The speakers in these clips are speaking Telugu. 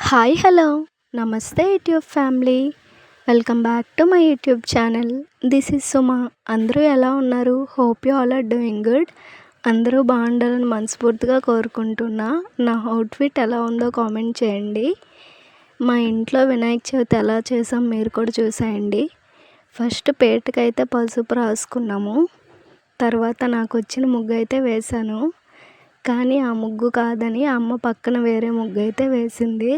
హాయ్ హలో నమస్తే YouTube family. Welcome back to my YouTube channel. This is Suma. అందరూ ఎలా ఉన్నారు? Hope you all are doing good. అందరూ బాగుండాలని మనస్ఫూర్తిగా కోరుకుంటున్నా. నా అవుట్ఫిట్ ఎలా ఉందో కామెంట్ చేయండి. మా ఇంట్లో వినాయక చవితి ఎలా చేసాం మీరు కూడా చూసేయండి. ఫస్ట్ పేటకైతే పసుపు రాసుకున్నాము. తర్వాత నాకు వచ్చిన ముగ్గు అయితే వేశాను. కానీ ఆ ముగ్గు కాదని అమ్మ పక్కన వేరే ముగ్గు అయితే వేసింది.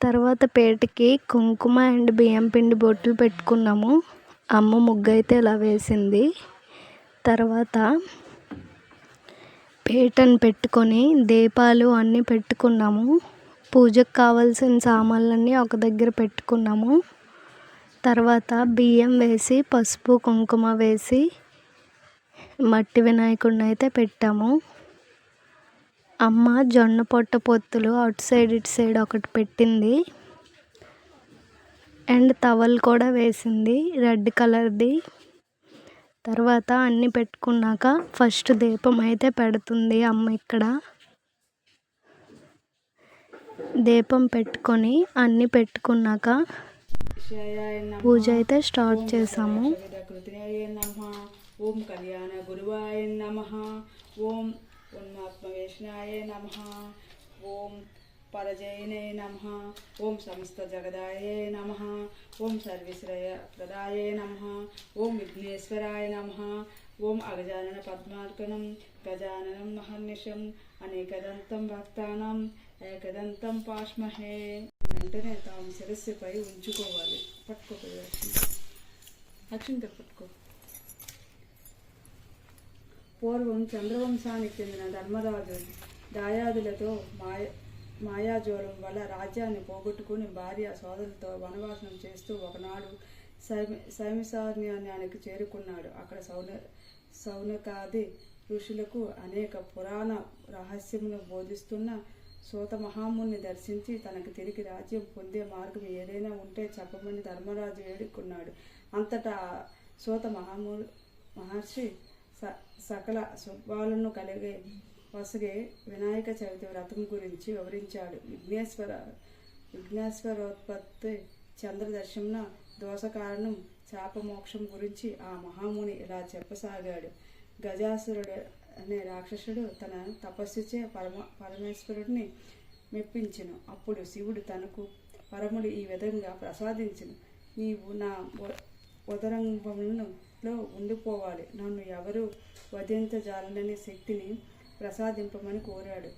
తర్వాత పేటకి కుంకుమ అండ్ బియ్యం పిండి బొట్లు పెట్టుకున్నాము. అమ్మ ముగ్గు అయితే ఇలా వేసింది. తర్వాత పేటను పెట్టుకొని దీపాలు అన్నీ పెట్టుకున్నాము. పూజకు కావాల్సిన సామాన్లన్నీ ఒక దగ్గర పెట్టుకున్నాము. తర్వాత బియ్యం వేసి పసుపు కుంకుమ వేసి మట్టి వినాయకుడిని అయితే పెట్టాము. అమ్మ జొన్న పొట్ట పొత్తులు అటు సైడ్ ఇటు సైడ్ ఒకటి పెట్టింది. అండ్ టవల్ కూడా వేసింది రెడ్ కలర్ది. తర్వాత అన్నీ పెట్టుకున్నాక ఫస్ట్ దీపం అయితే పెడుతుంది అమ్మ. ఇక్కడ దీపం పెట్టుకొని అన్నీ పెట్టుకున్నాక పూజ అయితే స్టార్ట్ చేసాము. ఓం కళ్యాణ గురువాయ నమః. ఓం ఉన్మాత్మవేషణాయ నమః. ఓం పరజయనే నమః. ఓం సమస్త జగదాయ నమః. ఓం సర్వేశ్వరయ ప్రదాయ నమః. ఓం విఘ్నేశ్వరాయ నమః. ఓం అగజానన పద్మార్కనం గజాననం మహర్నిశం అనేకదంతం భక్తానం ఏకదంతం పాష్మహే. వెంటనే తాము శిరస్సుపై ఉంచుకోవాలి. పట్టుకోకూడదు. అక్షింతలు పట్టుకో. పూర్వం చంద్రవంశానికి చెందిన ధర్మరాజు దాయాదులతో మాయాజోలం వల్ల రాజ్యాన్ని పోగొట్టుకుని భార్య సోదరులతో వనవాసం చేస్తూ ఒకనాడు సైమిసారణ్యానికి చేరుకున్నాడు. అక్కడ సౌనకాది ఋషులకు అనేక పురాణ రహస్యమును బోధిస్తున్న సూత మహాముని దర్శించి తనకు తిరిగి రాజ్యం పొందే మార్గం ఏదైనా ఉంటే చెప్పమని ధర్మరాజు వేడుకున్నాడు. అంతటా సూత మహర్షి సకల శుభాలను కలిగే వసగే వినాయక చవితి వ్రతం గురించి వివరించాడు. విఘ్నేశ్వరోత్పత్తి చంద్రదర్శన దోష కారణం శాపమోక్షం గురించి ఆ మహాముని ఇలా చెప్పసాగాడు. గజాసురుడు అనే రాక్షసుడు తన తపస్సుచే పరమేశ్వరుడిని మెప్పించెను. అప్పుడు శివుడు తనకు పరముడు ఈ విధంగా ప్రసాదించెను. నీవు నా ఉదరంగంలో ఉండిపోవాలి. నన్ను ఎవరు వధించజాలననే శక్తిని ప్రసాదింపమని కోరాడు.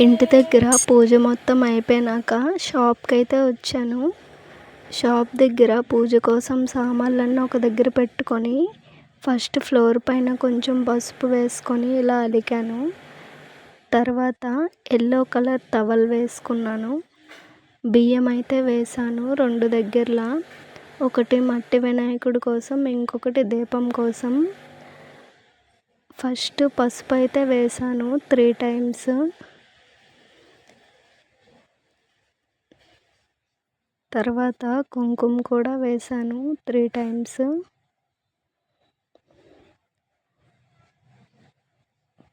ఇంటి దగ్గర పూజ మొత్తం అయిపోయినాక షాప్కి అయితే వచ్చాను. షాప్ దగ్గర పూజ కోసం సామాన్లన్నీ ఒక దగ్గర పెట్టుకొని ఫస్ట్ ఫ్లోర్ పైన కొంచెం పసుపు వేసుకొని ఇలా అలికాను. తర్వాత ఎల్లో కలర్ టవల్ వేసుకున్నాను. బియ్యం అయితే వేసాను 2 దగ్గరలా. ఒకటి మట్టి వినాయకుడి కోసం, ఇంకొకటి దీపం కోసం. ఫస్ట్ పసుపు అయితే వేసాను 3 టైమ్స్. తర్వాత కుంకుమ కూడా వేసాను 3 టైమ్స్.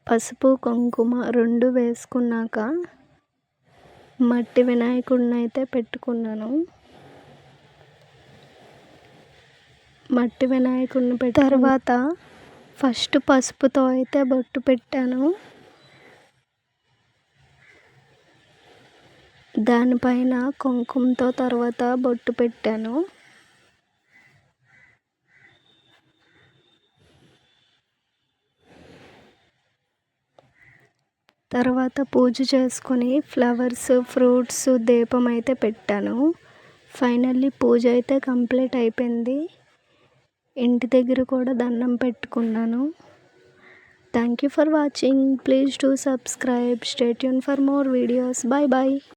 పసుపు కుంకుమ 2 వేసుకున్నాక మట్టి వినాయకుడిని అయితే పెట్టుకున్నాను. మట్టి వినాయకుడిని తర్వాత ఫస్ట్ పసుపుతో అయితే బొట్టు పెట్టాను. దానిపైన కుంకుమతో తర్వాత బొట్టు పెట్టాను. తర్వాత పూజ చేసుకొని ఫ్లవర్స్, ఫ్రూట్స్, దీపం అయితే పెట్టాను. ఫైనల్లీ పూజ అయితే కంప్లీట్ అయిపోయింది. ఇంటి దగ్గర కూడా దండం పెట్టుకున్నాను. Thank you for watching. Please do subscribe. Stay tuned for more videos. Bye bye.